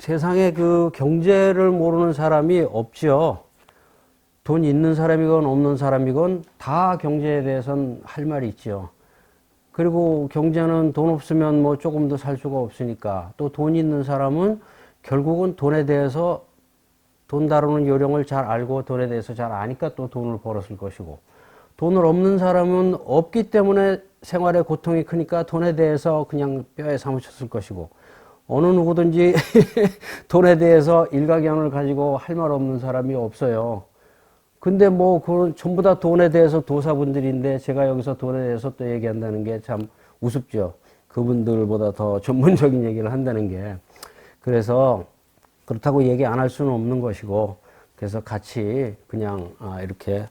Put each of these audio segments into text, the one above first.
세상에 그 경제를 모르는 사람이 없죠. 돈 있는 사람이건 없는 사람이건 다 경제에 대해서는 할 말이 있죠. 그리고 경제는 돈 없으면 뭐 조금도 살 수가 없으니까 또 돈 있는 사람은 결국은 돈에 대해서 돈 다루는 요령을 잘 알고 돈에 대해서 잘 아니까 또 돈을 벌었을 것이고 돈을 없는 사람은 없기 때문에 생활의 고통이 크니까 돈에 대해서 그냥 뼈에 사무쳤을 것이고 어느 누구든지 돈에 대해서 일가견을 가지고 할 말 없는 사람이 없어요. 근데 뭐 그건 전부 다 돈에 대해서 도사분들인데 제가 여기서 돈에 대해서 또 얘기한다는 게 참 우습죠. 그분들보다 더 전문적인 얘기를 한다는 게. 그래서 그렇다고 얘기 안 할 수는 없는 것이고 그래서 같이 그냥 이렇게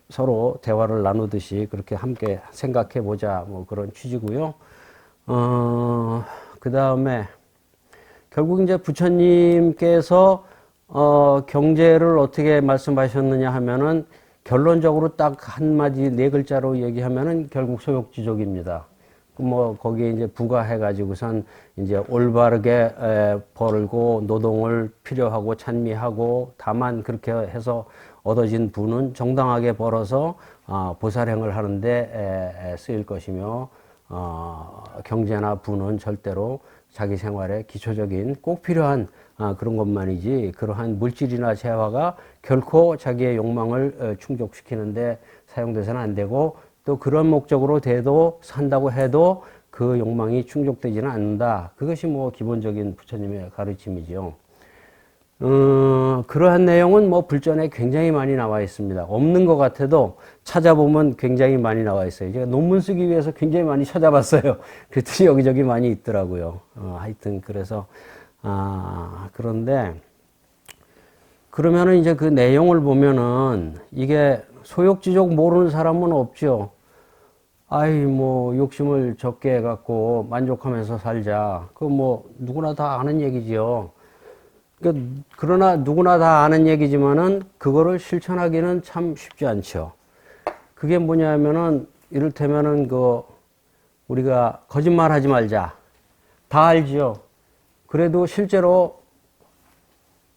서로 대화를 나누듯이 그렇게 함께 생각해 보자 뭐 그런 취지고요. 그 다음에 결국 이제 부처님께서 경제를 어떻게 말씀하셨느냐 하면은 결론적으로 딱 한마디 네 글자로 얘기하면은 결국 소욕지족입니다. 뭐 거기에 이제 부가해가지고선 이제 올바르게 벌고 노동을 필요하고 찬미하고 다만 그렇게 해서 얻어진 부는 정당하게 벌어서 보살행을 하는데 쓰일 것이며 경제나 부는 절대로 자기 생활에 기초적인 꼭 필요한 그런 것만이지 그러한 물질이나 재화가 결코 자기의 욕망을 충족시키는데 사용돼서는 안 되고 또 그런 목적으로 돼도 산다고 해도 그 욕망이 충족되지는 않는다. 그것이 뭐 기본적인 부처님의 가르침이죠. 그러한 내용은 뭐 불전에 굉장히 많이 나와 있습니다. 없는 것 같아도 찾아보면 굉장히 많이 나와 있어요. 제가 논문 쓰기 위해서 굉장히 많이 찾아봤어요. 그랬더니 여기저기 많이 있더라고요. 하여튼 그래서 그런데 그러면은 이제 그 내용을 보면은 이게 소욕지족 모르는 사람은 없죠. 아이 뭐 욕심을 적게 해갖고 만족하면서 살자. 그 뭐 누구나 다 아는 얘기지요. 그러나 누구나 다 아는 얘기지만은 그거를 실천하기는 참 쉽지 않죠. 그게 뭐냐면은 이를테면은 그 우리가 거짓말 하지 말자. 다 알지요. 그래도 실제로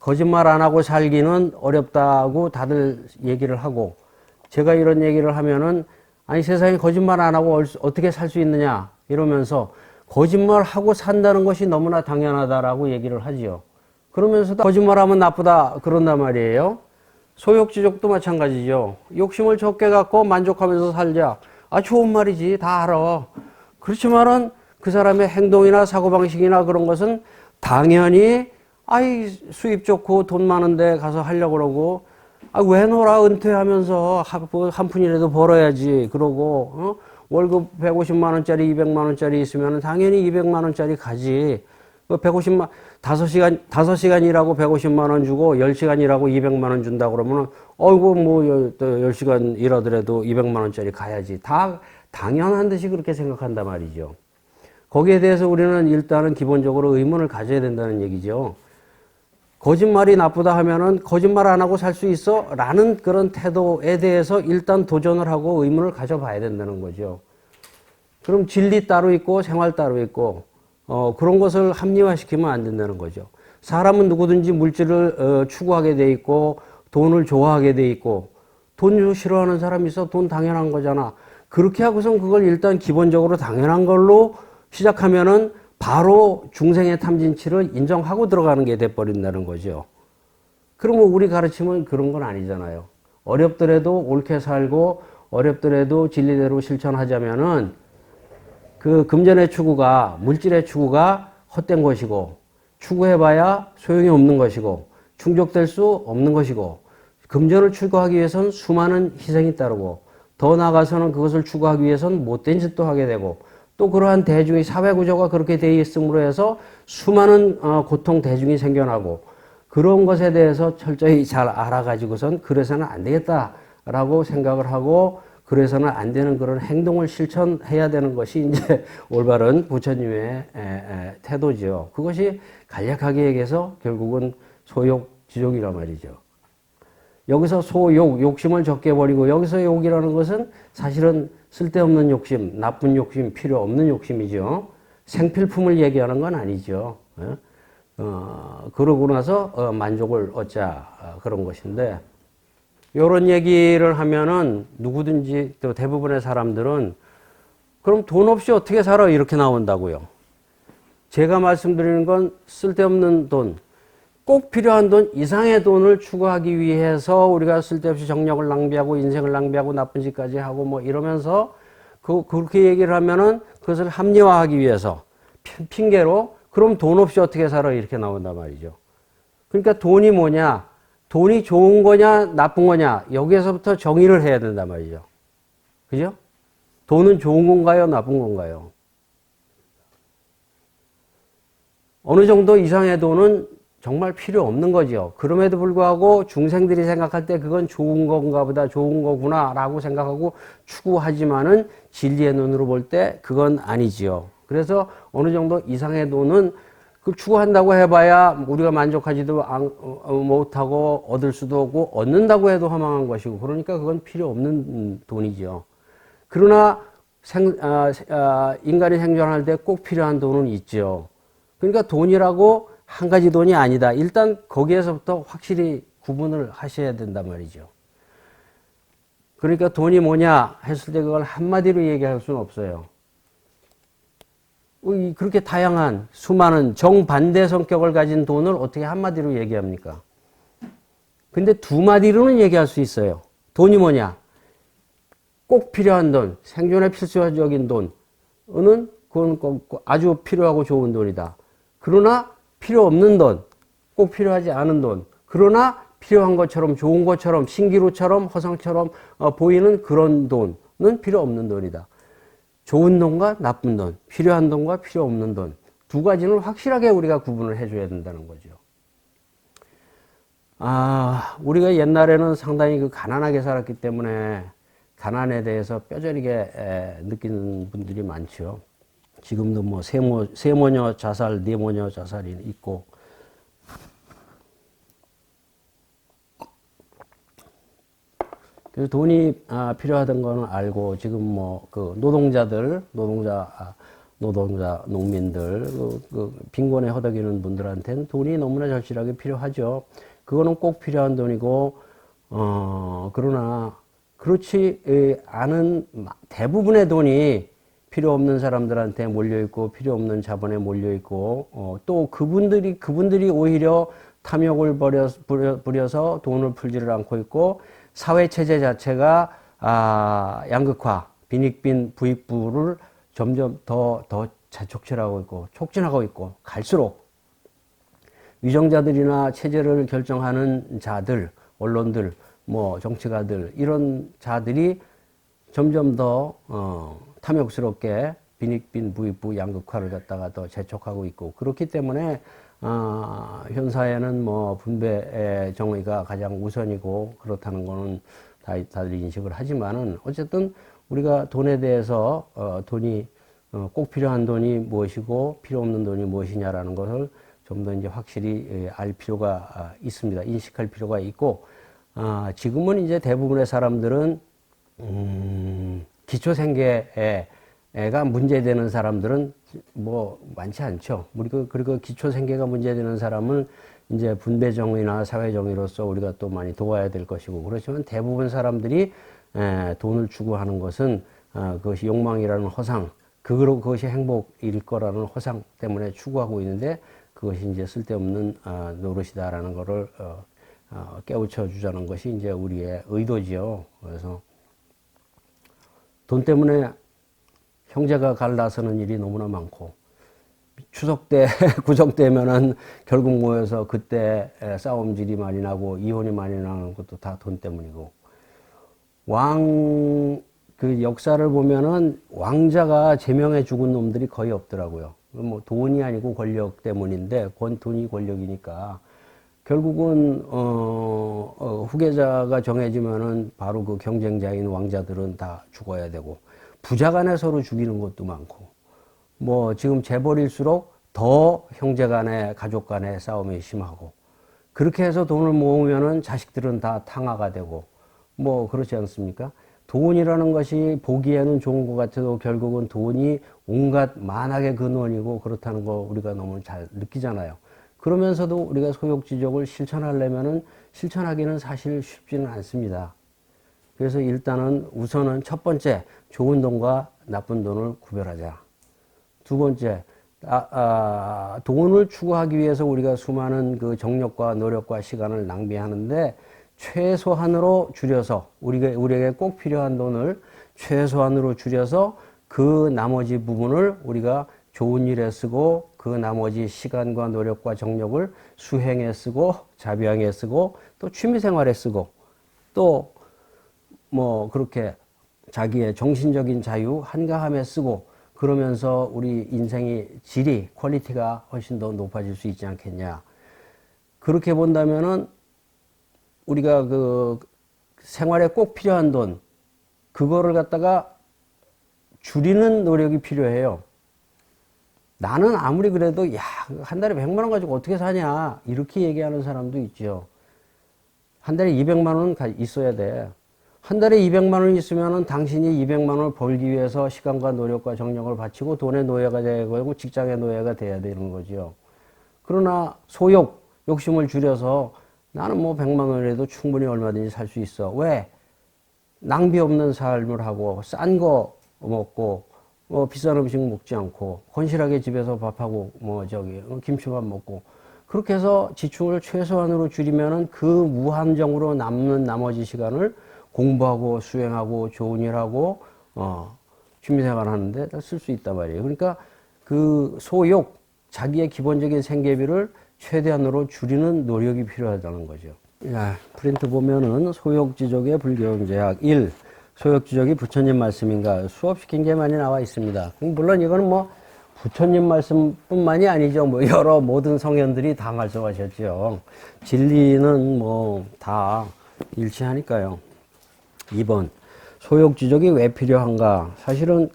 거짓말 안 하고 살기는 어렵다고 다들 얘기를 하고 제가 이런 얘기를 하면은 아니 세상에 거짓말 안 하고 어떻게 살 수 있느냐 이러면서 거짓말 하고 산다는 것이 너무나 당연하다라고 얘기를 하지요. 그러면서도 거짓말하면 나쁘다 그런단 말이에요. 소욕지족도 마찬가지죠. 욕심을 적게 갖고 만족하면서 살자. 좋은 말이지. 다 알아. 그렇지만은 그 사람의 행동이나 사고방식이나 그런 것은 당연히 수입 좋고 돈 많은데 가서 하려고 그러고 왜 놀아 은퇴하면서 한 푼이라도 벌어야지 그러고 월급 150만 원짜리 200만 원짜리 있으면 당연히 200만 원짜리 가지. 150만 5시간 일하고 150만 원 주고 10시간 일하고 200만 원 준다 그러면은 뭐 10시간 일하더라도 200만 원짜리 가야지. 다 당연한 듯이 그렇게 생각한단 말이죠. 거기에 대해서 우리는 일단은 기본적으로 의문을 가져야 된다는 얘기죠. 거짓말이 나쁘다 하면은 거짓말 안 하고 살 수 있어? 라는 그런 태도에 대해서 일단 도전을 하고 의문을 가져봐야 된다는 거죠. 그럼 진리 따로 있고 생활 따로 있고 그런 것을 합리화시키면 안 된다는 거죠. 사람은 누구든지 물질을 추구하게 돼 있고 돈을 좋아하게 돼 있고 돈 싫어하는 사람이 있어? 돈 당연한 거잖아. 그렇게 하고선 그걸 일단 기본적으로 당연한 걸로 시작하면은 바로 중생의 탐진치를 인정하고 들어가는 게 돼버린다는 거죠. 그러면 우리 가르침은 그런 건 아니잖아요. 어렵더라도 옳게 살고 어렵더라도 진리대로 실천하자면은 그 금전의 추구가 물질의 추구가 헛된 것이고 추구해봐야 소용이 없는 것이고 충족될 수 없는 것이고 금전을 추구하기 위해서는 수많은 희생이 따르고 더 나아가서는 그것을 추구하기 위해서는 못된 짓도 하게 되고 또 그러한 대중의 사회 구조가 그렇게 되어 있음으로 해서 수많은 고통 대중이 생겨나고 그런 것에 대해서 철저히 잘 알아가지고선 그래서는 안 되겠다라고 생각을 하고 그래서는 안 되는 그런 행동을 실천해야 되는 것이 이제 올바른 부처님의 태도죠. 그것이 간략하게 얘기해서 결국은 소욕지족이란 말이죠. 여기서 소욕, 욕심을 적게 버리고 여기서 욕이라는 것은 사실은 쓸데없는 욕심, 나쁜 욕심, 필요 없는 욕심이죠. 생필품을 얘기하는 건 아니죠. 그러고 나서 만족을 얻자 그런 것인데 요런 얘기를 하면은 누구든지 또 대부분의 사람들은 그럼 돈 없이 어떻게 살아 이렇게 나온다고요. 제가 말씀드리는 건 쓸데없는 돈, 꼭 필요한 돈 이상의 돈을 추구하기 위해서 우리가 쓸데없이 정력을 낭비하고 인생을 낭비하고 나쁜 짓까지 하고 뭐 이러면서 그렇게 얘기를 하면은 그것을 합리화하기 위해서 핑계로 그럼 돈 없이 어떻게 살아 이렇게 나온단 말이죠. 그러니까 돈이 뭐냐, 돈이 좋은 거냐 나쁜 거냐 여기에서부터 정의를 해야 된단 말이죠. 그죠? 돈은 좋은 건가요 나쁜 건가요? 어느 정도 이상의 돈은 정말 필요 없는 거죠. 그럼에도 불구하고 중생들이 생각할 때 그건 좋은 건가 보다 좋은 거구나 라고 생각하고 추구하지만은 진리의 눈으로 볼 때 그건 아니지요. 그래서 어느 정도 이상의 돈은 그 추구한다고 해봐야 우리가 만족하지도 못하고 얻을 수도 없고 얻는다고 해도 허망한 것이고 그러니까 그건 필요 없는 돈이죠. 그러나 인간이 생존할 때 꼭 필요한 돈은 있죠. 그러니까 돈이라고 한 가지 돈이 아니다. 일단 거기에서부터 확실히 구분을 하셔야 된단 말이죠. 그러니까 돈이 뭐냐 했을 때 그걸 한마디로 얘기할 수는 없어요. 그렇게 다양한 수많은 정반대 성격을 가진 돈을 어떻게 한마디로 얘기합니까? 근데 두 마디로는 얘기할 수 있어요. 돈이 뭐냐? 꼭 필요한 돈, 생존에 필수적인 돈은 그건 아주 필요하고 좋은 돈이다. 그러나 필요 없는 돈, 꼭 필요하지 않은 돈, 그러나 필요한 것처럼 좋은 것처럼 신기루처럼 허상처럼 보이는 그런 돈은 필요 없는 돈이다. 좋은 돈과 나쁜 돈, 필요한 돈과 필요 없는 돈, 두 가지는 확실하게 우리가 구분을 해줘야 된다는 거죠. 우리가 옛날에는 상당히 가난하게 살았기 때문에 가난에 대해서 뼈저리게 느끼는 분들이 많죠. 지금도 뭐 세모녀 자살, 네모녀 자살이 있고. 그래서 돈이 필요하던 거는 알고 지금 뭐 그 노동자들, 농민들, 빈곤에 허덕이는 분들한테는 돈이 너무나 절실하게 필요하죠. 그거는 꼭 필요한 돈이고, 그러나 그렇지 않은 대부분의 돈이 필요 없는 사람들한테 몰려있고 필요 없는 자본에 몰려있고 또 그분들이 오히려 탐욕을 부려서 돈을 풀지를 않고 있고 사회체제 자체가 양극화, 빈익빈 부익부를 점점 더 촉진하고 있고 촉진하고 있고 갈수록 위정자들이나 체제를 결정하는 자들, 언론들, 뭐 정치가들 이런 자들이 점점 더 탐욕스럽게 빈익빈 부익부 양극화를 갖다가 더 재촉하고 있고 그렇기 때문에 현 사회는 뭐 분배의 정의가 가장 우선이고 그렇다는 거는 다들 인식을 하지만은 어쨌든 우리가 돈에 대해서 돈이 꼭 필요한 돈이 무엇이고 필요 없는 돈이 무엇이냐라는 것을 좀 더 이제 확실히 알 필요가 있습니다. 인식할 필요가 있고 지금은 이제 대부분의 사람들은 기초생계가 문제되는 사람들은 뭐 많지 않죠. 그리고 기초생계가 문제되는 사람은 이제 분배정의나 사회정의로서 우리가 또 많이 도와야 될 것이고 그렇지만 대부분 사람들이 돈을 추구하는 것은 그것이 욕망이라는 허상, 그것이 행복일 거라는 허상 때문에 추구하고 있는데 그것이 이제 쓸데없는 노릇이다라는 것을 깨우쳐 주자는 것이 이제 우리의 의도지요. 그래서 돈 때문에 형제가 갈라서는 일이 너무나 많고 추석 때 구정 때면은 결국 모여서 그때 싸움질이 많이 나고 이혼이 많이 나는 것도 다 돈 때문이고 그 역사를 보면은 왕자가 제명해 죽은 놈들이 거의 없더라고요. 뭐 돈이 아니고 권력 때문인데 돈이 권력이니까 결국은 후계자가 정해지면은 바로 그 경쟁자인 왕자들은 다 죽어야 되고 부자 간에 서로 죽이는 것도 많고 뭐 지금 재벌일수록 더 형제 간에 가족 간에 싸움이 심하고 그렇게 해서 돈을 모으면은 자식들은 다 탕화가 되고 뭐 그렇지 않습니까? 돈이라는 것이 보기에는 좋은 것 같아도 결국은 돈이 온갖 만악의 근원이고 그렇다는 거 우리가 너무 잘 느끼잖아요. 그러면서도 우리가 소욕지족을 실천하려면은 실천하기는 사실 쉽지는 않습니다. 그래서 일단은 우선은 첫 번째, 좋은 돈과 나쁜 돈을 구별하자. 두 번째, 돈을 추구하기 위해서 우리가 수많은 그 정력과 노력과 시간을 낭비하는데 최소한으로 줄여서 우리에게 꼭 필요한 돈을 최소한으로 줄여서 그 나머지 부분을 우리가 좋은 일에 쓰고 그 나머지 시간과 노력과 정력을 수행에 쓰고 자비행에 쓰고 또 취미생활에 쓰고 또 뭐 그렇게 자기의 정신적인 자유 한가함에 쓰고 그러면서 우리 인생의 질이 퀄리티가 훨씬 더 높아질 수 있지 않겠냐. 그렇게 본다면은 우리가 그 생활에 꼭 필요한 돈 그거를 갖다가 줄이는 노력이 필요해요. 나는 아무리 그래도 야, 한 달에 100만 원 가지고 어떻게 사냐 이렇게 얘기하는 사람도 있죠. 한 달에 200만 원 있어야 돼. 한 달에 200만 원 있으면은 당신이 200만 원을 벌기 위해서 시간과 노력과 정력을 바치고 돈의 노예가 되고 직장의 노예가 돼야 되는 거죠. 그러나 소욕, 욕심을 줄여서 나는 뭐 100만 원이라도 충분히 얼마든지 살 수 있어. 왜? 낭비 없는 삶을 하고 싼 거 먹고 비싼 음식 먹지 않고 건실하게 집에서 밥하고 김치만 먹고 그렇게 해서 지출을 최소한으로 줄이면은 그 무한정으로 남는 나머지 시간을 공부하고 수행하고 좋은 일하고 취미생활 하는데 쓸 수 있단 말이에요. 그러니까 그 소욕, 자기의 기본적인 생계비를 최대한으로 줄이는 노력이 필요하다는 거죠. 야, 프린트 보면은 소욕지족의 불교경제학 1. 소욕지족이 부처님 말씀인가 수없이 굉장히 많이 나와 있습니다. 물론 이거는 뭐 부처님 말씀뿐만이 아니죠. 뭐 여러 모든 성현들이 다 말씀하셨죠. 진리는 뭐 다 일치하니까요. 2번. 소욕지족이 왜 필요한가? 사실은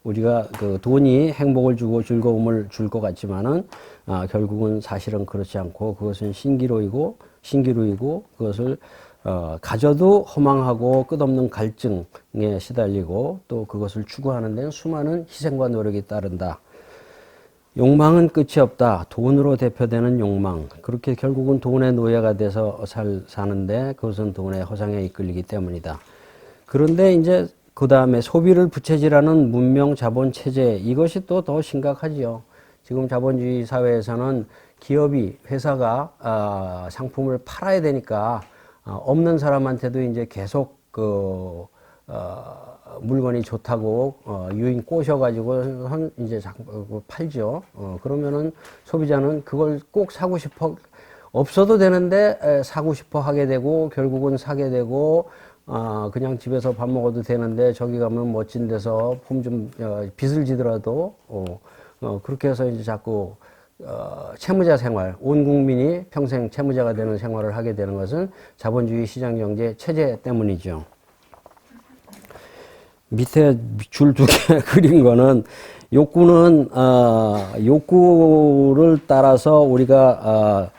우리가 돈이 행복을 주고 즐거움을 줄 것 같지만은, 결국은 사실은 그렇지 않고 그것은 신기루이고 그것을, 가져도 허망하고 끝없는 갈증에 시달리고 또 그것을 추구하는 데는 수많은 희생과 노력이 따른다. 욕망은 끝이 없다. 돈으로 대표되는 욕망. 그렇게 결국은 돈의 노예가 돼서 사는데 그것은 돈의 허상에 이끌리기 때문이다. 그런데 이제 그 다음에 소비를 부채질하는 문명 자본 체제 이것이 또 더 심각하지요. 지금 자본주의 사회에서는 기업이 회사가 상품을 팔아야 되니까 없는 사람한테도 이제 계속 물건이 좋다고 유인 꼬셔가지고 이제 팔죠. 그러면은 소비자는 그걸 꼭 사고 싶어 없어도 되는데 사고 싶어 하게 되고 결국은 사게 되고 그냥 집에서 밥 먹어도 되는데 저기 가면 멋진 데서 빚을 지더라도 그렇게 해서 이제 자꾸 채무자 생활, 온 국민이 평생 채무자가 되는 생활을 하게 되는 것은 자본주의 시장경제 체제 때문이죠. 밑에 줄 2개 그린 거는 욕구는 욕구를 따라서 우리가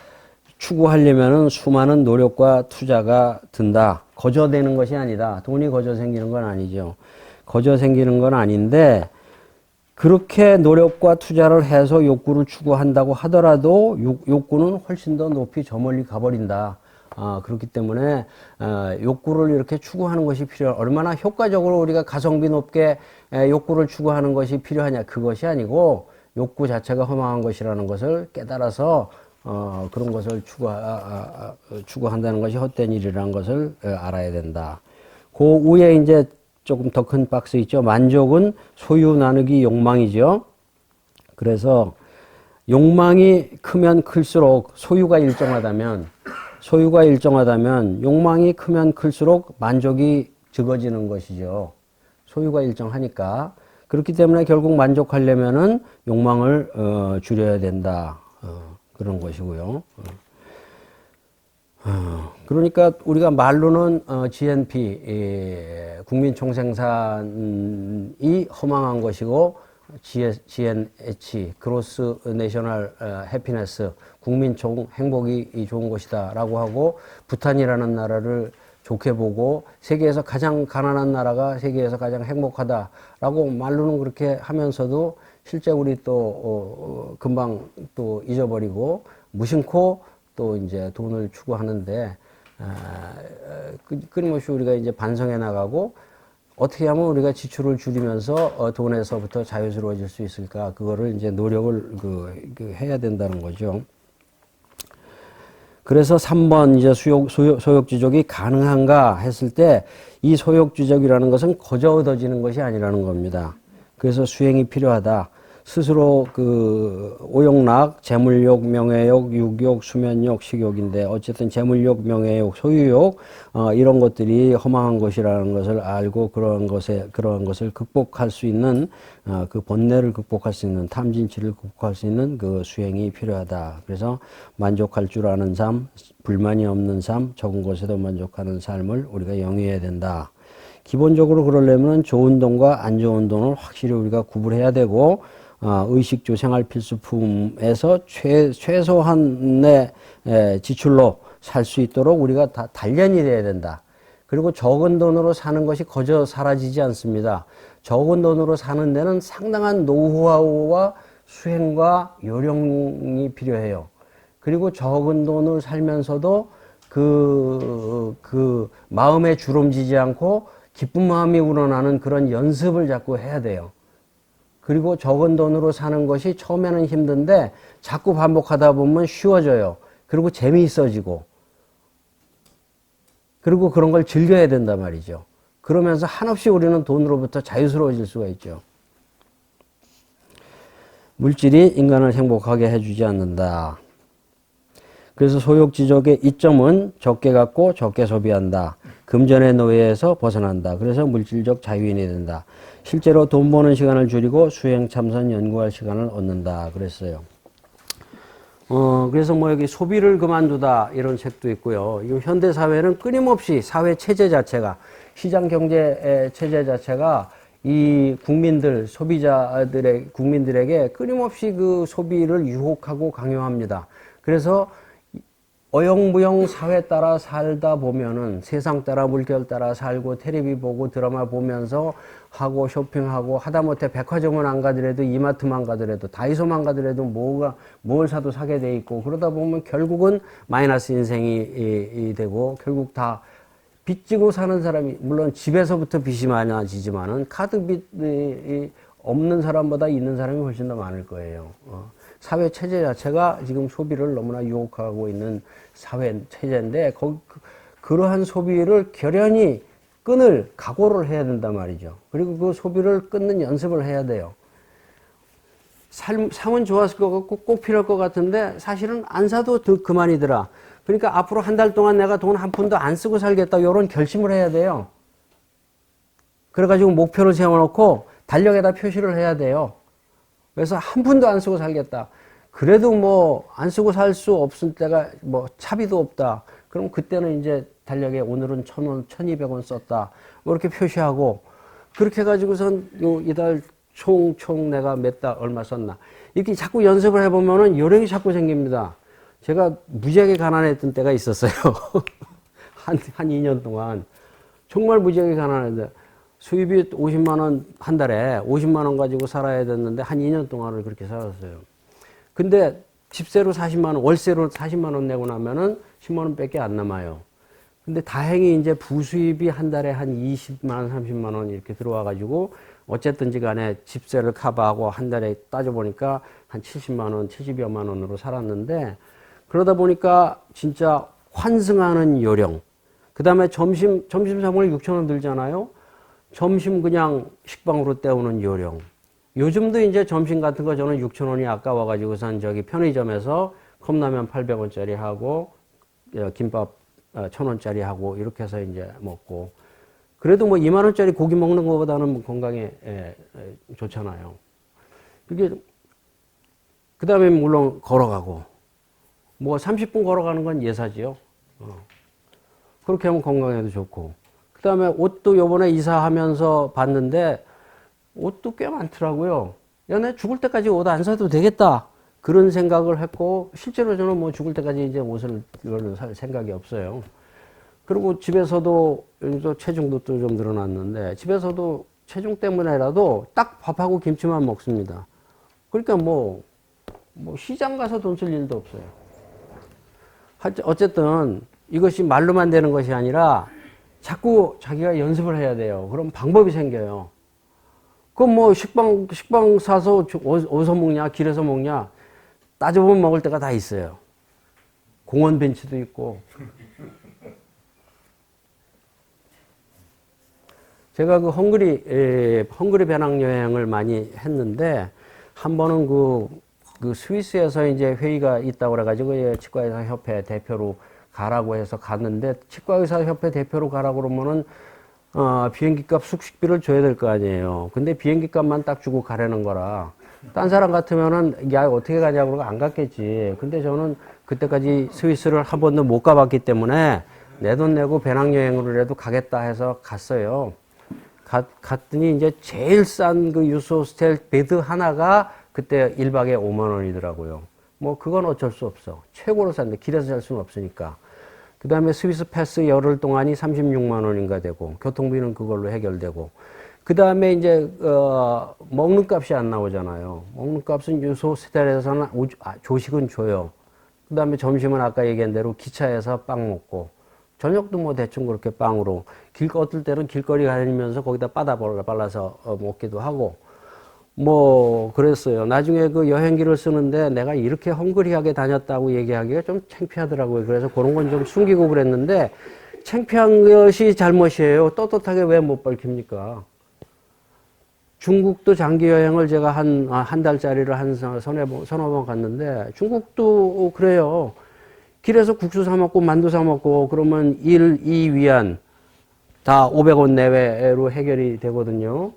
추구하려면은 수많은 노력과 투자가 든다. 거저 되는 것이 아니다. 돈이 거저 생기는 건 아니죠. 거저 생기는 건 아닌데 그렇게 노력과 투자를 해서 욕구를 추구한다고 하더라도 욕구는 훨씬 더 높이 저 멀리 가버린다. 그렇기 때문에 욕구를 이렇게 추구하는 것이 얼마나 효과적으로 우리가 가성비 높게 욕구를 추구하는 것이 필요하냐 그것이 아니고 욕구 자체가 허망한 것이라는 것을 깨달아서 그런 것을 추구한다는 것이 헛된 일이라는 것을 알아야 된다. 그 위에 이제 조금 더 큰 박스 있죠. 만족은 소유 나누기 욕망이죠. 그래서 욕망이 크면 클수록 소유가 일정하다면 욕망이 크면 클수록 만족이 적어지는 것이죠. 소유가 일정하니까. 그렇기 때문에 결국 만족하려면은 욕망을 줄여야 된다. 그런 것이고요. 그러니까 우리가 말로는 GNP, 국민총생산이 허망한 것이고 GNH, 그로스 내셔널 해피네스, 국민총 행복이 좋은 것이다 라고 하고 부탄이라는 나라를 좋게 보고 세계에서 가장 가난한 나라가 세계에서 가장 행복하다 라고 말로는 그렇게 하면서도 실제 우리 또 금방 또 잊어버리고 무심코 또 이제 돈을 추구하는데, 끊임없이 우리가 이제 반성해 나가고, 어떻게 하면 우리가 지출을 줄이면서 돈에서부터 자유스러워질 수 있을까? 그거를 이제 노력을 해야 된다는 거죠. 그래서 3번 이제 소욕지족이 가능한가 했을 때 이 소욕지족이라는 것은 거저 얻어지는 것이 아니라는 겁니다. 그래서 수행이 필요하다. 스스로 오욕락, 재물욕, 명예욕, 육욕, 수면욕, 식욕인데 어쨌든 재물욕, 명예욕, 소유욕 이런 것들이 허망한 것이라는 것을 알고 그러한 것을 극복할 수 있는 그 번뇌를 극복할 수 있는 탐진치를 극복할 수 있는 그 수행이 필요하다. 그래서 만족할 줄 아는 삶, 불만이 없는 삶, 적은 것에도 만족하는 삶을 우리가 영위해야 된다. 기본적으로 그러려면 좋은 돈과 안 좋은 돈을 확실히 우리가 구분해야 되고 의식주 생활 필수품에서 최소한의 지출로 살 수 있도록 우리가 다 단련이 돼야 된다. 그리고 적은 돈으로 사는 것이 거저 사라지지 않습니다. 적은 돈으로 사는 데는 상당한 노하우와 수행과 요령이 필요해요. 그리고 적은 돈을 살면서도 마음에 주름지지 않고 기쁜 마음이 우러나는 그런 연습을 자꾸 해야 돼요. 그리고 적은 돈으로 사는 것이 처음에는 힘든데 자꾸 반복하다 보면 쉬워져요. 그리고 재미있어지고. 그리고 그런 걸 즐겨야 된단 말이죠. 그러면서 한없이 우리는 돈으로부터 자유스러워질 수가 있죠. 물질이 인간을 행복하게 해주지 않는다. 그래서 소욕지족의 이점은 적게 갖고 적게 소비한다. 금전의 노예에서 벗어난다. 그래서 물질적 자유인이 된다. 실제로 돈 버는 시간을 줄이고 수행 참선 연구할 시간을 얻는다. 그랬어요. 그래서 뭐 여기 소비를 그만두다 이런 책도 있고요. 이 현대 사회는 끊임없이 사회 체제 자체가 시장 경제 체제 자체가 이 국민들 국민들에게 끊임없이 그 소비를 유혹하고 강요합니다. 그래서 어영부영 사회 따라 살다 보면은 세상 따라 물결 따라 살고 텔레비 보고 드라마 보면서 하고 쇼핑하고 하다못해 백화점은 안 가더라도 이마트만 가더라도 다이소만 가더라도 뭘 사도 사게 돼 있고 그러다 보면 결국은 마이너스 인생이 되고 결국 다 빚지고 사는 사람이 물론 집에서부터 빚이 많아지지만은 카드빚이 없는 사람보다 있는 사람이 훨씬 더 많을 거예요. 사회 체제 자체가 지금 소비를 너무나 유혹하고 있는 사회 체제인데 그러한 소비를 결연히 끊을 각오를 해야 된단 말이죠. 그리고 그 소비를 끊는 연습을 해야 돼요. 사면 좋았을 것 같고 꼭 필요할 것 같은데 사실은 안 사도 그만이더라. 그러니까 앞으로 한 달 동안 내가 돈 한 푼도 안 쓰고 살겠다 이런 결심을 해야 돼요. 그래가지고 목표를 세워놓고 달력에다 표시를 해야 돼요. 그래서 한 푼도 안 쓰고 살겠다. 그래도 뭐 안 쓰고 살 수 없을 때가 뭐 차비도 없다. 그럼 그때는 이제 달력에 오늘은 1,000원, 1,200원 썼다. 뭐 이렇게 표시하고 그렇게 해가지고선 이달 총 내가 몇 달 얼마 썼나. 이렇게 자꾸 연습을 해보면은 요령이 자꾸 생깁니다. 제가 무지하게 가난했던 때가 있었어요. 한 2년 동안. 정말 무지하게 가난했는데 수입이 50만 원 한 달에 50만 원 가지고 살아야 됐는데 한 2년 동안을 그렇게 살았어요. 근데 집세로 40만 원, 월세로 40만 원 내고 나면은 10만 원 밖에 안 남아요. 근데 다행히 이제 부수입이 한 달에 한 20만 원, 30만 원 이렇게 들어와 가지고 어쨌든지 간에 집세를 커버하고 한 달에 따져보니까 한 70만 원, 70여만 원으로 살았는데 그러다 보니까 진짜 환승하는 요령. 그 다음에 점심 사먹을 6천 원 들잖아요. 점심 그냥 식빵으로 때우는 요령. 요즘도 이제 점심 같은 거 저는 6천 원이 아까워가지고선 저기 편의점에서 컵라면 800원짜리 하고 김밥 1,000원짜리 하고 이렇게 해서 이제 먹고 그래도 뭐 2만 원짜리 고기 먹는 것보다는 뭐 건강에 좋잖아요. 그게 그 다음에 물론 걸어가고 뭐 30분 걸어가는 건 예사지요. 그렇게 하면 건강에도 좋고 그 다음에 옷도 요번에 이사하면서 봤는데 옷도 꽤 많더라고요. 야, 내 죽을 때까지 옷 안 사도 되겠다. 그런 생각을 했고, 실제로 저는 뭐 죽을 때까지 이제 옷을 살 생각이 없어요. 그리고 집에서도, 또 체중도 또 좀 늘어났는데, 집에서도 체중 때문에라도 딱 밥하고 김치만 먹습니다. 그러니까 뭐 시장 가서 돈 쓸 일도 없어요. 어쨌든 이것이 말로만 되는 것이 아니라 자꾸 자기가 연습을 해야 돼요. 그럼 방법이 생겨요. 그럼 뭐 식빵 사서 어디서 먹냐, 길에서 먹냐, 따져보면 먹을 때가 다 있어요. 공원 벤치도 있고. 제가 그 헝그리 배낭여행을 많이 했는데, 한 번은 그 스위스에서 이제 회의가 있다고 그래가지고 치과의사 협회 대표로 가라고 해서 갔는데, 치과의사 협회 대표로 가라고 그러면은 비행기 값 숙식비를 줘야 될 거 아니에요. 근데 비행기 값만 딱 주고 가라는 거라. 딴 사람 같으면은 야 어떻게 가냐고 그러고 안 갔겠지. 근데 저는 그때까지 스위스를 한 번도 못 가봤기 때문에 내 돈 내고 배낭여행으로라도 가겠다 해서 갔어요. 갔더니 이제 제일 싼 그 유소 호스텔 베드 하나가 그때 1박에 5만 원이더라고요. 뭐 그건 어쩔 수 없어. 최고로 싼데 길에서 잘 수는 없으니까. 그 다음에 스위스 패스 열흘 동안이 36만 원인가 되고, 교통비는 그걸로 해결되고, 그 다음에 이제, 먹는 값이 안 나오잖아요. 먹는 값은 유소 호스텔에서는 조식은 줘요. 그 다음에 점심은 아까 얘기한 대로 기차에서 빵 먹고, 저녁도 뭐 대충 그렇게 빵으로, 어떨 때는 길거리 다니면서 거기다 발라서 먹기도 하고, 뭐 그랬어요. 나중에 그 여행기를 쓰는데 내가 이렇게 헝그리하게 다녔다고 얘기하기가 좀 창피하더라고요. 그래서 그런 건 좀 숨기고 그랬는데, 창피한 것이 잘못이에요. 떳떳하게 왜 못 밝힙니까? 중국도 장기 여행을 제가 한 달짜리를 서너 번 갔는데, 중국도 그래요. 길에서 국수 사 먹고 만두 사 먹고 그러면 1, 2 위안 다 500원 내외로 해결이 되거든요.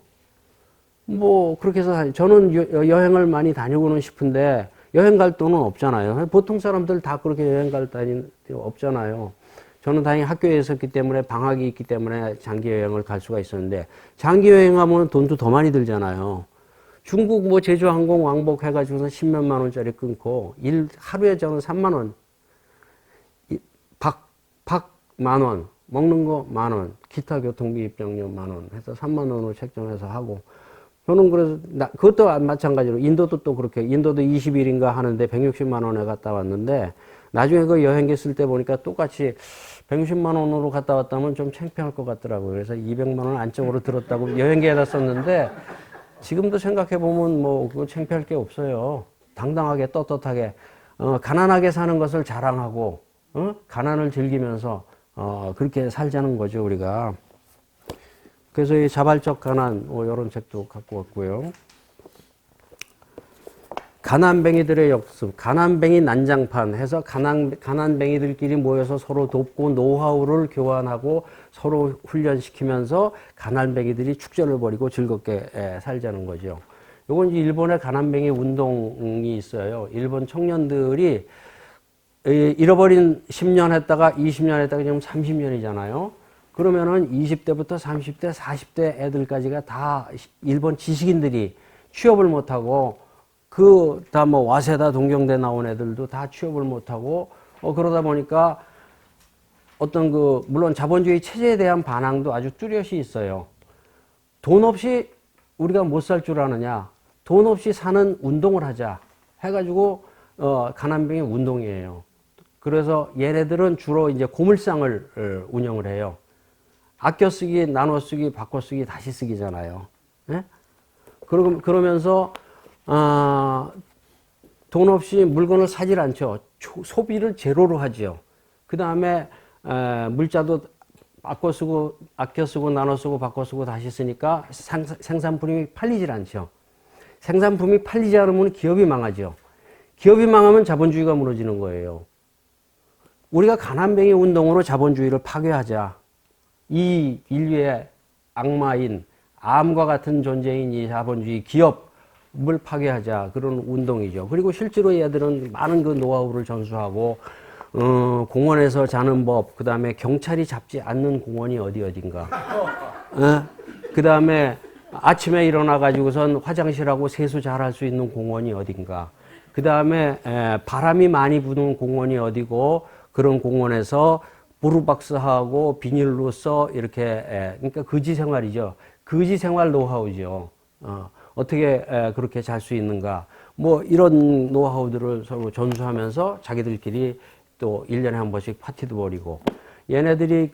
뭐 그렇게 해서 저는 여행을 많이 다니고는 싶은데 여행 갈 돈은 없잖아요. 보통 사람들 다 그렇게 여행 갈 돈이 없잖아요. 저는 다행히 학교에 있었기 때문에 방학이 있기 때문에 장기 여행을 갈 수가 있었는데, 장기 여행하면 돈도 더 많이 들잖아요. 중국 뭐 제주항공 왕복 해가지고서 10몇만 원짜리 끊고 하루에 저는 3만 원, 박 만 원, 먹는 거 만 원, 기타 교통비 입장료 만 원 해서 3만 원으로 책정해서 하고, 저는 그래서 그것도 마찬가지로 인도도 또 그렇게, 인도도 20일인가 하는데 160만 원에 갔다 왔는데, 나중에 그 여행기 쓸 때 보니까 똑같이 160만 원으로 갔다 왔다면 좀 창피할 것 같더라고요. 그래서 200만 원 안쪽으로 들었다고 여행기에다 썼는데, 지금도 생각해보면 뭐 그거 창피할 게 없어요. 당당하게 떳떳하게 가난하게 사는 것을 자랑하고 가난을 즐기면서 그렇게 살자는 거죠, 우리가. 그래서 이 자발적 가난, 이런 책도 갖고 왔고요. 가난뱅이들의 역습, 가난뱅이 난장판 해서 가난뱅이들끼리 모여서 서로 돕고 노하우를 교환하고 서로 훈련시키면서 가난뱅이들이 축제를 벌이고 즐겁게 살자는 거죠. 요건 이제 일본의 가난뱅이 운동이 있어요. 일본 청년들이 잃어버린 10년 했다가 20년 했다가 지금 30년이잖아요. 그러면은 20대부터 30대, 40대 애들까지가 다 일본 지식인들이 취업을 못하고, 다 뭐 와세다 동경대 나온 애들도 다 취업을 못하고, 그러다 보니까 어떤 물론 자본주의 체제에 대한 반항도 아주 뚜렷이 있어요. 돈 없이 우리가 못 살 줄 아느냐, 돈 없이 사는 운동을 하자 해가지고, 가난뱅이 운동이에요. 그래서 얘네들은 주로 이제 고물상을 운영을 해요. 아껴 쓰기, 나눠 쓰기, 바꿔 쓰기, 다시 쓰기잖아요. 예? 그러면서, 돈 없이 물건을 사질 않죠. 소비를 제로로 하죠. 그 다음에, 물자도 바꿔 쓰고, 아껴 쓰고, 나눠 쓰고, 바꿔 쓰고, 다시 쓰니까 생산품이 팔리질 않죠. 생산품이 팔리지 않으면 기업이 망하죠. 기업이 망하면 자본주의가 무너지는 거예요. 우리가 가난뱅이 운동으로 자본주의를 파괴하자. 이 인류의 악마인 암과 같은 존재인 이 자본주의 기업을 파괴하자, 그런 운동이죠. 그리고 실제로 얘들은 많은 그 노하우를 전수하고, 공원에서 자는 법, 그 다음에 경찰이 잡지 않는 공원이 어딘가, 그 다음에 아침에 일어나가지고선 화장실하고 세수 잘할 수 있는 공원이 어딘가, 그 다음에 바람이 많이 부는 공원이 어디고, 그런 공원에서 브루박스하고 비닐로 이렇게, 그러니까 거지 생활이죠. 거지 생활 노하우죠. 어떻게 그렇게 잘 수 있는가. 뭐 이런 노하우들을 서로 전수하면서 자기들끼리 또 1년에 한 번씩 파티도 벌이고, 얘네들이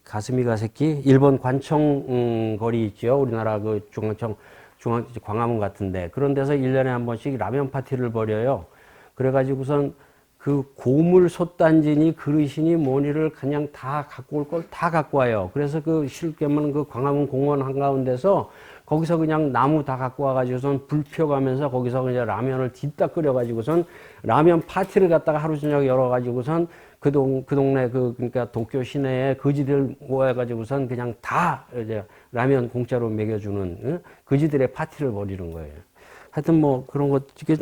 가스미가 새끼, 일본 관청, 거리 있죠. 우리나라 그 광화문 같은데. 그런 데서 1년에 한 번씩 라면 파티를 벌여요. 그래가지고선 그 고물 솥단지니 그릇이니 뭐니를 그냥 다 갖고 올 걸 다 갖고 와요. 그래서 그 쉽게 말하면 그 광화문 공원 한가운데서 거기서 그냥 나무 다 갖고 와가지고선 불 펴가면서 거기서 그냥 라면을 뒤딱 끓여가지고선 라면 파티를 갖다가 하루 저녁 열어가지고선 그 동네 그러니까 도쿄 시내에 거지들 모여가지고선 그냥 다 이제 라면 공짜로 먹여주는, 응? 거지들의 파티를 벌이는 거예요. 하여튼 뭐 그런 것, 이게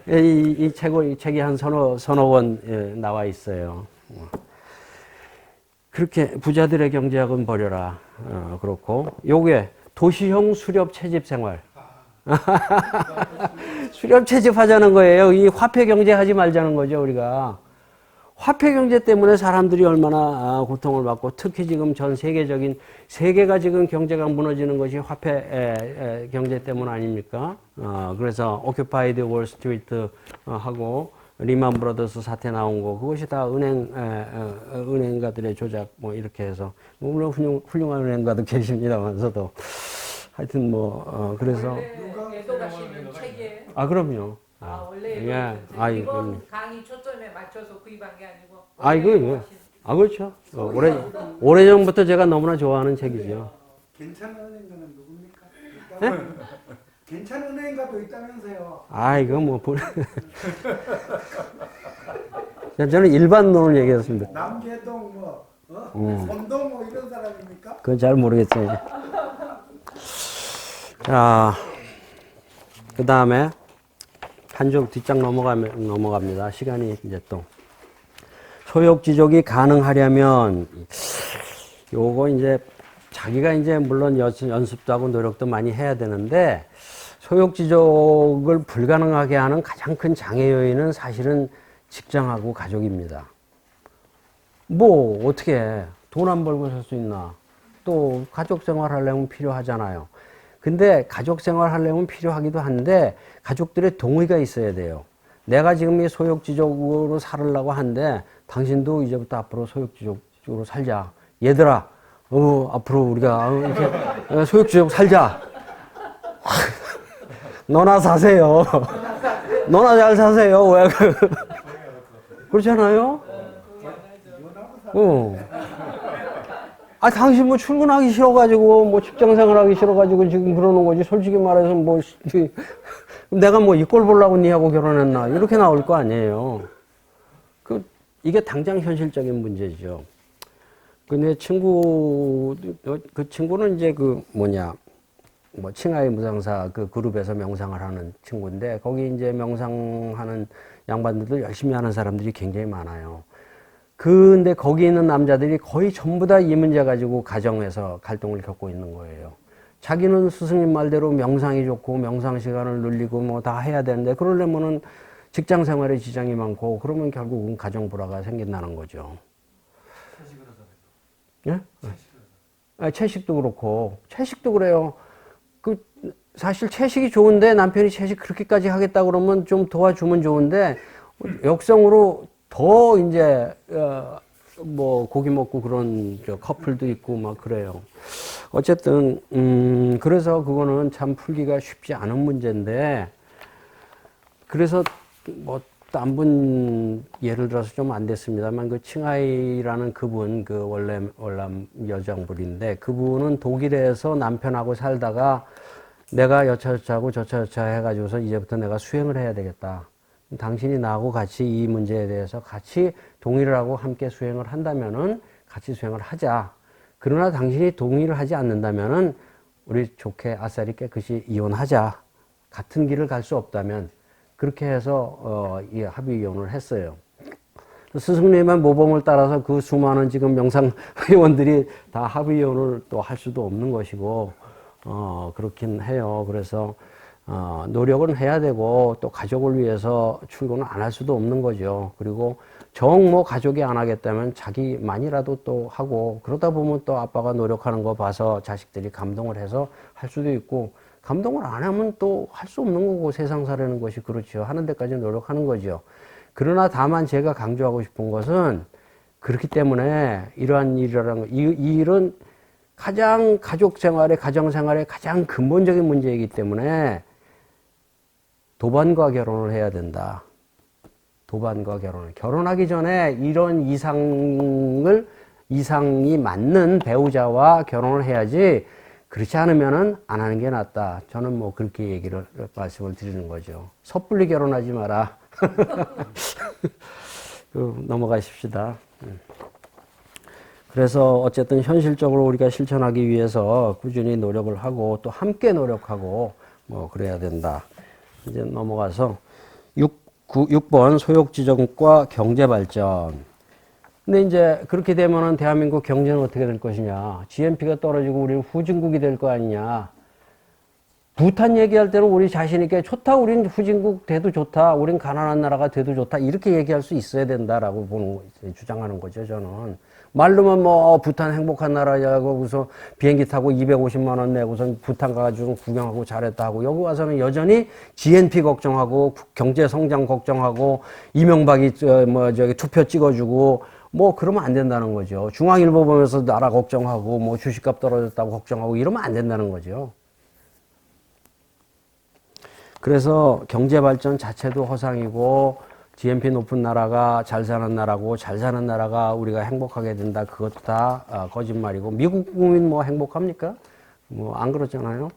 이 책이 한 서너 권 나와 있어요. 그렇게 부자들의 경제학은 버려라. 그렇고, 요게 도시형 수렵 채집 생활. 수렵 채집하자는 거예요. 이 화폐 경제 하지 말자는 거죠, 우리가. 화폐 경제 때문에 사람들이 얼마나 고통을 받고, 특히 지금 전 세계가 지금 경제가 무너지는 것이 화폐 경제 때문 아닙니까? 그래서 오큐파이드 월스트리트 하고 리만 브라더스 사태 나온 거, 그것이 다 은행가들의 조작, 뭐 이렇게 해서, 물론 훌륭한 은행가도 계십니다만서도 하여튼 그래서. 애도가시는 책이에요? 그럼요. 원래 예. 이번 강의 초점에 맞춰서 구입한 게 아니고. 그렇죠. 오래전부터 제가 너무나 좋아하는 책이죠. 괜찮은 은행가는 누굽니까? 네? 괜찮은 은행가도 있다면서요. 이거 뭐 저는 일반론을 얘기했습니다. 남계동 선동 이런 사람입니까? 그건 잘 모르겠어요. 자, 그 다음에 한 줄 뒷장 넘어갑니다. 시간이 이제 또. 소욕지족이 가능하려면, 요거 이제, 자기가 이제 물론 연습도 하고 노력도 많이 해야 되는데, 소욕지족을 불가능하게 하는 가장 큰 장애 요인은 사실은 직장하고 가족입니다. 어떻게 돈 안 벌고 살 수 있나? 또 가족 생활 하려면 필요하잖아요. 근데 가족 생활 하려면 필요하기도 한데 가족들의 동의가 있어야 돼요. 내가 지금 이 소욕지족으로 살으려고 하는데 당신도 이제부터 앞으로 소욕지족으로 살자. 얘들아, 앞으로 우리가 이렇게 소욕지족 살자. 너나 사세요. 너나 잘 사세요. 왜 그렇잖아요? 당신 뭐 출근하기 싫어가지고, 뭐 직장 생활하기 싫어가지고 지금 그러는 거지. 솔직히 말해서 내가 이 꼴 보려고 니하고 결혼했나. 이렇게 나올 거 아니에요. 이게 당장 현실적인 문제죠. 근데 그 친구는 이제 칭하이 무상사 그 그룹에서 명상을 하는 친구인데, 거기 이제 명상하는 양반들도 열심히 하는 사람들이 굉장히 많아요. 근데 거기 있는 남자들이 거의 전부 다 이 문제 가지고 가정에서 갈등을 겪고 있는 거예요. 자기는 스승님 말대로 명상이 좋고 명상 시간을 늘리고 뭐 다 해야 되는데, 그러려면은 직장 생활에 지장이 많고, 그러면 결국은 가정 불화가 생긴다는 거죠. 예? 채식도 그렇고, 채식도 그래요. 사실 채식이 좋은데 남편이 채식 그렇게까지 하겠다 그러면 좀 도와주면 좋은데, 역성으로 더 이제 고기 먹고 그런 커플도 있고 막 그래요. 어쨌든 그래서 그거는 참 풀기가 쉽지 않은 문제인데, 그래서 딴 분 예를 들어서 좀 안 됐습니다만, 그 칭하이라는 그분, 월남 여장분인데, 그분은 독일에서 남편하고 살다가 내가 여차여차하고 저차여차 해가지고서 이제부터 내가 수행을 해야 되겠다. 당신이 나하고 같이 이 문제에 대해서 같이 동의를 하고 함께 수행을 한다면은 같이 수행을 하자. 그러나 당신이 동의를 하지 않는다면은 우리 좋게 아싸리 깨끗이 이혼하자. 같은 길을 갈 수 없다면. 그렇게 해서 이 합의 이혼을 했어요. 스승님의 모범을 따라서 그 수많은 지금 명상 회원들이 다 합의 이혼을 또 할 수도 없는 것이고, 그렇긴 해요. 그래서 노력은 해야 되고, 또 가족을 위해서 출근을 안 할 수도 없는 거죠. 그리고 가족이 안 하겠다면 자기만이라도 또 하고, 그러다 보면 또 아빠가 노력하는 거 봐서 자식들이 감동을 해서 할 수도 있고, 감동을 안 하면 또 할 수 없는 거고 세상 살아는 것이 그렇죠. 하는 데까지 노력하는 거죠. 그러나 다만 제가 강조하고 싶은 것은 그렇기 때문에 이러한 일이라는 이 일은 가장 가족 생활에 가정 생활에 가장 근본적인 문제이기 때문에 도반과 결혼을 해야 된다. 도반과 결혼을. 결혼하기 전에 이런 이상이 맞는 배우자와 결혼을 해야지 그렇지 않으면은 안 하는 게 낫다. 저는 뭐 그렇게 말씀을 드리는 거죠. 섣불리 결혼하지 마라. 넘어가십시다. 그래서 어쨌든 현실적으로 우리가 실천하기 위해서 꾸준히 노력을 하고 또 함께 노력하고 뭐 그래야 된다. 이제 넘어가서 6번 소욕지정과 경제발전. 근데 이제 그렇게 되면은 대한민국 경제는 어떻게 될 것이냐. GNP가 떨어지고 우리는 후진국이 될 거 아니냐. 부탄 얘기할 때는 우리 자신있게 좋다. 우린 후진국 돼도 좋다. 우린 가난한 나라가 돼도 좋다. 이렇게 얘기할 수 있어야 된다라고 주장하는 거죠, 저는. 말로만 뭐, 부탄 행복한 나라냐고, 우선 비행기 타고 250만 원 내고선 부탄 가가지고 구경하고 잘했다 하고, 여기 와서는 여전히 GNP 걱정하고, 경제 성장 걱정하고, 이명박이, 투표 찍어주고, 뭐, 그러면 안 된다는 거죠. 중앙일보 보면서 나라 걱정하고, 뭐, 주식값 떨어졌다고 걱정하고, 이러면 안 된다는 거죠. 그래서 경제 발전 자체도 허상이고, GNP 높은 나라가 잘 사는 나라고, 잘 사는 나라가 우리가 행복하게 된다. 그것도 다 거짓말이고, 미국 국민 뭐 행복합니까? 뭐 안 그렇잖아요.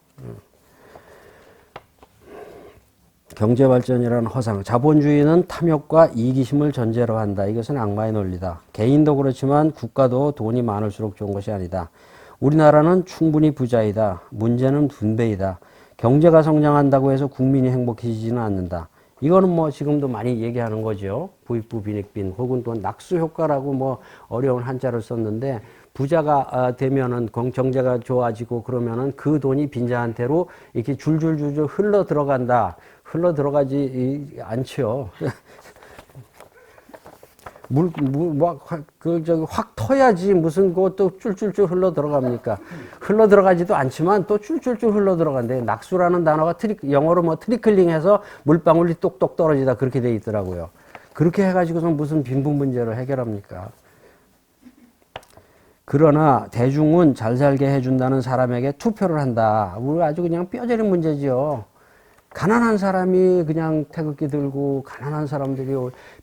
경제 발전이라는 허상. 자본주의는 탐욕과 이기심을 전제로 한다. 이것은 악마의 논리다. 개인도 그렇지만 국가도 돈이 많을수록 좋은 것이 아니다. 우리나라는 충분히 부자이다. 문제는 분배이다. 경제가 성장한다고 해서 국민이 행복해지지는 않는다. 이거는 뭐 지금도 많이 얘기하는 거죠. 부익부 빈익빈 혹은 또 낙수 효과라고 뭐 어려운 한자를 썼는데 부자가 되면은 경제가 좋아지고 그러면은 그 돈이 빈자한테로 이렇게 줄줄줄줄 흘러 들어간다. 흘러 들어가지 않죠. 확 터야지 무슨 그것도 쫄쫄쫄 흘러 들어갑니까? 흘러 들어가지도 않지만 또 쫄쫄쫄 흘러 들어간대. 낙수라는 단어가 영어로 뭐 트리클링 해서 물방울이 똑똑 떨어지다 그렇게 돼 있더라고요. 그렇게 해가지고서 무슨 빈부 문제를 해결합니까? 그러나 대중은 잘 살게 해준다는 사람에게 투표를 한다. 우리 아주 그냥 뼈저린 문제죠. 가난한 사람이 그냥 태극기 들고 가난한 사람들이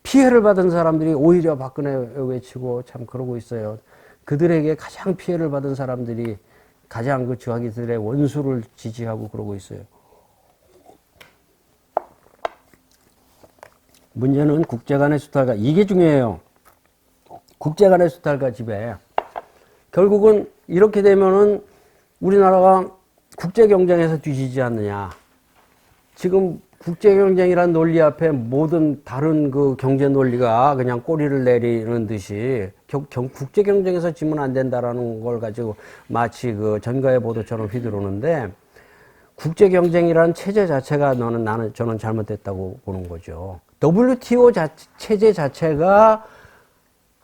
피해를 받은 사람들이 오히려 박근혜 외치고 참 그러고 있어요. 그들에게 가장 피해를 받은 사람들이 가장 그 저하기들의 원수를 지지하고 그러고 있어요. 문제는 국제 간의 수탈과 이게 중요해요. 국제 간의 수탈과 지배. 결국은 이렇게 되면은 우리나라가 국제 경쟁에서 뒤지지 않느냐. 지금 국제 경쟁이란 논리 앞에 모든 다른 그 경제 논리가 그냥 꼬리를 내리는 듯이 국제 경쟁에서 지면 안 된다라는 걸 가지고 마치 그 전가의 보도처럼 휘두르는데 국제 경쟁이란 체제 자체가 저는 잘못됐다고 보는 거죠. WTO 체제 자체가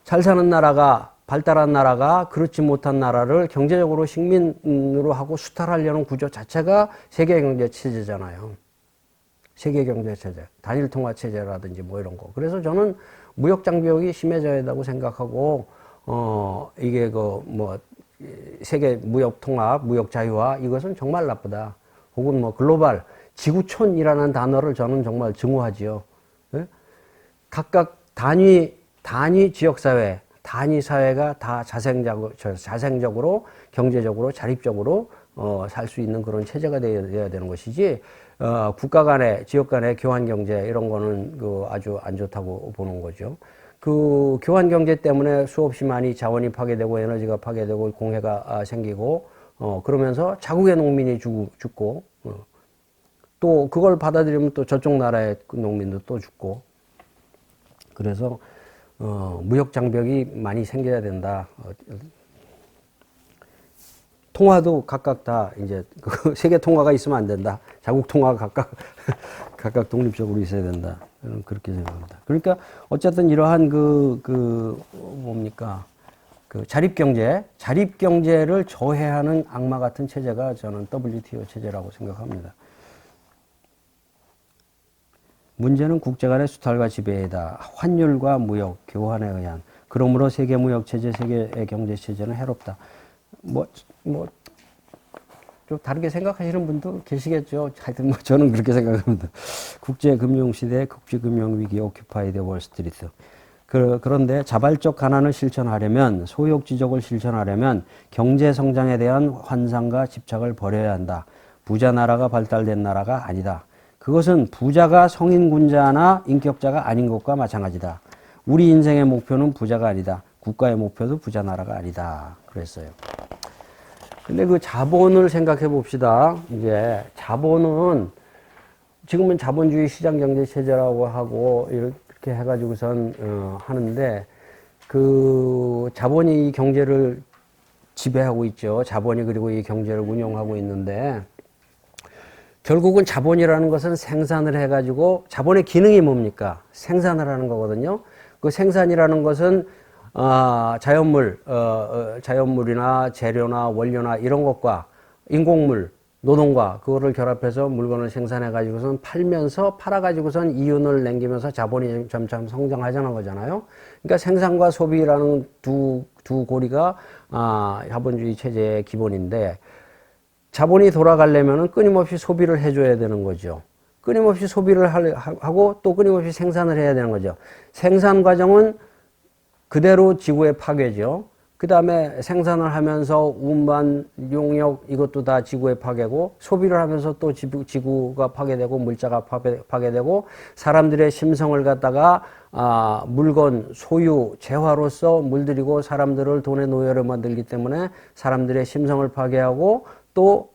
잘 사는 나라가 발달한 나라가 그렇지 못한 나라를 경제적으로 식민으로 하고 수탈하려는 구조 자체가 세계 경제 체제잖아요. 세계 경제 체제, 단일 통화 체제라든지 뭐 이런 거. 그래서 저는 무역 장벽이 심해져야 된다고 생각하고 이게 세계 무역 통합, 무역 자유화 이것은 정말 나쁘다. 혹은 뭐 글로벌 지구촌이라는 단어를 저는 정말 증오하지요. 예? 각각 단위 지역 사회, 단위 사회가 다 자생적으로 경제적으로 자립적으로 살 수 있는 그런 체제가 되어야 되는 것이지. 국가 간의, 지역 간의 교환 경제, 이런 거는 아주 안 좋다고 보는 거죠. 그 교환 경제 때문에 수없이 많이 자원이 파괴되고 에너지가 파괴되고 공해가 생기고, 그러면서 자국의 농민이 죽고, 또 그걸 받아들이면 또 저쪽 나라의 농민도 또 죽고, 그래서, 무역 장벽이 많이 생겨야 된다. 통화도 각각 다 이제 세계 통화가 있으면 안 된다. 자국 통화가 각각 독립적으로 있어야 된다. 저는 그렇게 생각합니다. 그러니까 어쨌든 이러한 뭡니까 그 자립경제를 저해하는 악마 같은 체제가 저는 WTO 체제라고 생각합니다. 문제는 국제 간의 수탈과 지배이다. 환율과 무역, 교환에 의한. 그러므로 세계 무역 체제, 세계 경제 체제는 해롭다. 좀 다르게 생각하시는 분도 계시겠죠. 하여튼 저는 그렇게 생각합니다. 국제 금융 시대, 국제 금융 위기, 오큐파이드 월스트리트. 그런데 자발적 가난을 실천하려면, 소욕지족을 실천하려면 경제 성장에 대한 환상과 집착을 버려야 한다. 부자 나라가 발달된 나라가 아니다. 그것은 부자가 성인군자나 인격자가 아닌 것과 마찬가지다. 우리 인생의 목표는 부자가 아니다. 국가의 목표도 부자 나라가 아니다. 그랬어요. 근데 그 자본을 생각해 봅시다. 이제 자본은 지금은 자본주의 시장 경제 체제라고 하고 이렇게 해가지고선 하는데 그 자본이 이 경제를 지배하고 있죠. 자본이 그리고 이 경제를 운영하고 있는데 결국은 자본이라는 것은 생산을 해가지고 자본의 기능이 뭡니까? 생산을 하는 거거든요. 그 생산이라는 것은 자연물이나 재료나 원료나 이런 것과 인공물, 노동과 그거를 결합해서 물건을 생산해 가지고선 팔아 가지고선 이윤을 남기면서 자본이 점점 성장하자는 거잖아요. 그러니까 생산과 소비라는 두 고리가 자본주의 체제의 기본인데 자본이 돌아가려면은 끊임없이 소비를 해줘야 되는 거죠. 끊임없이 소비를 하고 또 끊임없이 생산을 해야 되는 거죠. 생산 과정은 그대로 지구의 파괴죠. 그 다음에 생산을 하면서 운반, 용역 이것도 다 지구의 파괴고 소비를 하면서 또 지구가 파괴되고 물자가 파괴되고 사람들의 심성을 갖다가 물건, 소유, 재화로서 물들이고 사람들을 돈의 노예로 만들기 때문에 사람들의 심성을 파괴하고 또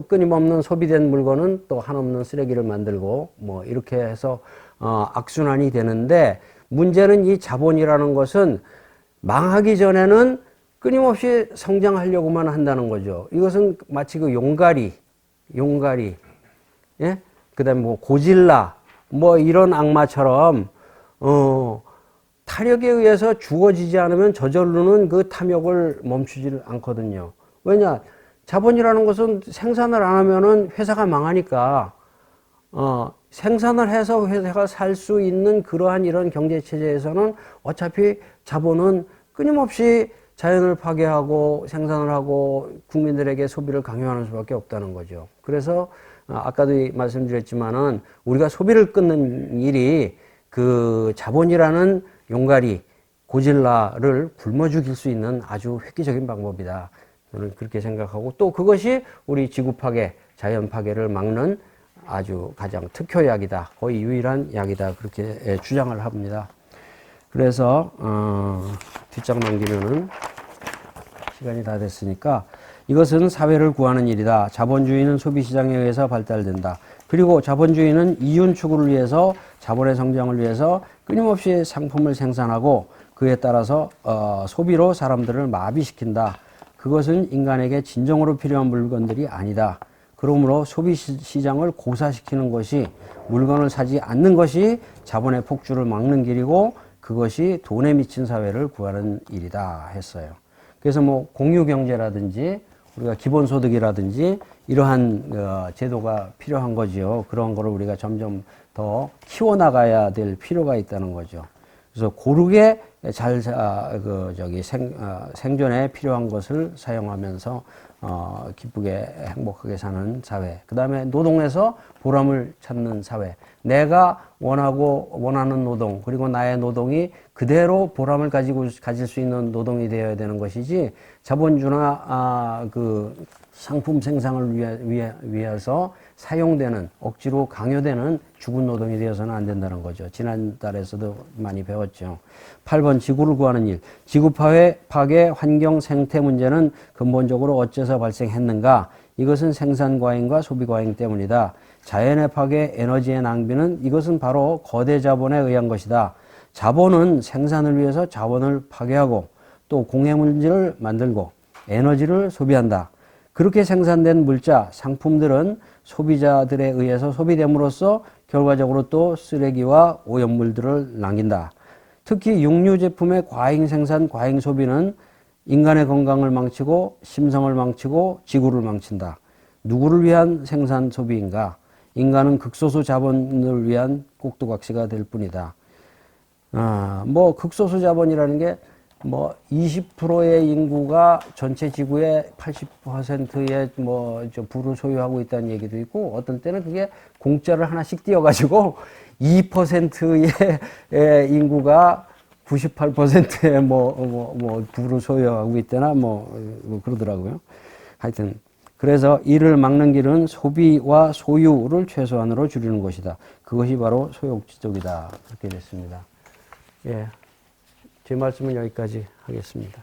끊임없는 소비된 물건은 또 한없는 쓰레기를 만들고 뭐 이렇게 해서 악순환이 되는데 문제는 이 자본이라는 것은 망하기 전에는 끊임없이 성장하려고만 한다는 거죠. 이것은 마치 그 용가리, 예? 그 다음에 뭐 고질라, 뭐 이런 악마처럼, 타력에 의해서 죽어지지 않으면 저절로는 그 탐욕을 멈추지 않거든요. 왜냐? 자본이라는 것은 생산을 안 하면은 회사가 망하니까, 생산을 해서 회사가 살 수 있는 그러한 이런 경제체제에서는 어차피 자본은 끊임없이 자연을 파괴하고 생산을 하고 국민들에게 소비를 강요하는 수밖에 없다는 거죠. 그래서 아까도 말씀드렸지만은 우리가 소비를 끊는 일이 그 자본이라는 용가리, 고질라를 굶어 죽일 수 있는 아주 획기적인 방법이다. 저는 그렇게 생각하고 또 그것이 우리 지구 파괴, 자연 파괴를 막는 아주 가장 특효약이다. 거의 유일한 약이다. 그렇게 주장을 합니다. 그래서 뒷장 넘기면은 시간이 다 됐으니까 이것은 사회를 구하는 일이다. 자본주의는 소비시장에 의해서 발달된다. 그리고 자본주의는 이윤 추구를 위해서 자본의 성장을 위해서 끊임없이 상품을 생산하고 그에 따라서 소비로 사람들을 마비시킨다. 그것은 인간에게 진정으로 필요한 물건들이 아니다. 그러므로 소비시장을 고사시키는 것이 물건을 사지 않는 것이 자본의 폭주를 막는 길이고 그것이 돈에 미친 사회를 구하는 일이다 했어요. 그래서 뭐 공유경제라든지 우리가 기본소득이라든지 이러한 제도가 필요한 거지요. 그런 거를 우리가 점점 더 키워나가야 될 필요가 있다는 거죠. 그래서 고르게 잘 생존에 필요한 것을 사용하면서 기쁘게 행복하게 사는 사회. 그 다음에 노동에서 보람을 찾는 사회. 내가 원하는 노동 그리고 나의 노동이 그대로 보람을 가질 수 있는 노동이 되어야 되는 것이지 자본주나 그 상품 생산을 위해서 사용되는 억지로 강요되는 죽은 노동이 되어서는 안 된다는 거죠. 지난달에서도 많이 배웠죠. 8번 지구를 구하는 일. 지구 파괴 환경 생태 문제는 근본적으로 어째서 발생했는가? 이것은 생산 과잉과 소비 과잉 때문이다. 자연의 파괴, 에너지의 낭비는 이것은 바로 거대 자본에 의한 것이다. 자본은 생산을 위해서 자원을 파괴하고 또 공해물질을 만들고 에너지를 소비한다. 그렇게 생산된 물자, 상품들은 소비자들에 의해서 소비됨으로써 결과적으로 또 쓰레기와 오염물들을 남긴다. 특히 육류 제품의 과잉 생산, 과잉 소비는 인간의 건강을 망치고 심성을 망치고 지구를 망친다. 누구를 위한 생산 소비인가? 인간은 극소수 자본을 위한 꼭두각시가 될 뿐이다. 뭐 극소수 자본이라는 게 뭐 20%의 인구가 전체 지구의 80%의 뭐 저 부를 소유하고 있다는 얘기도 있고, 어떤 때는 그게 공짜를 하나씩 띄워가지고 2%의 인구가 98%의 뭐 부를 소유하고 있다나 뭐 그러더라고요. 하여튼 그래서 이를 막는 길은 소비와 소유를 최소한으로 줄이는 것이다. 그것이 바로 소욕지족이다. 그렇게 됐습니다. 예. 제 말씀은 여기까지 하겠습니다.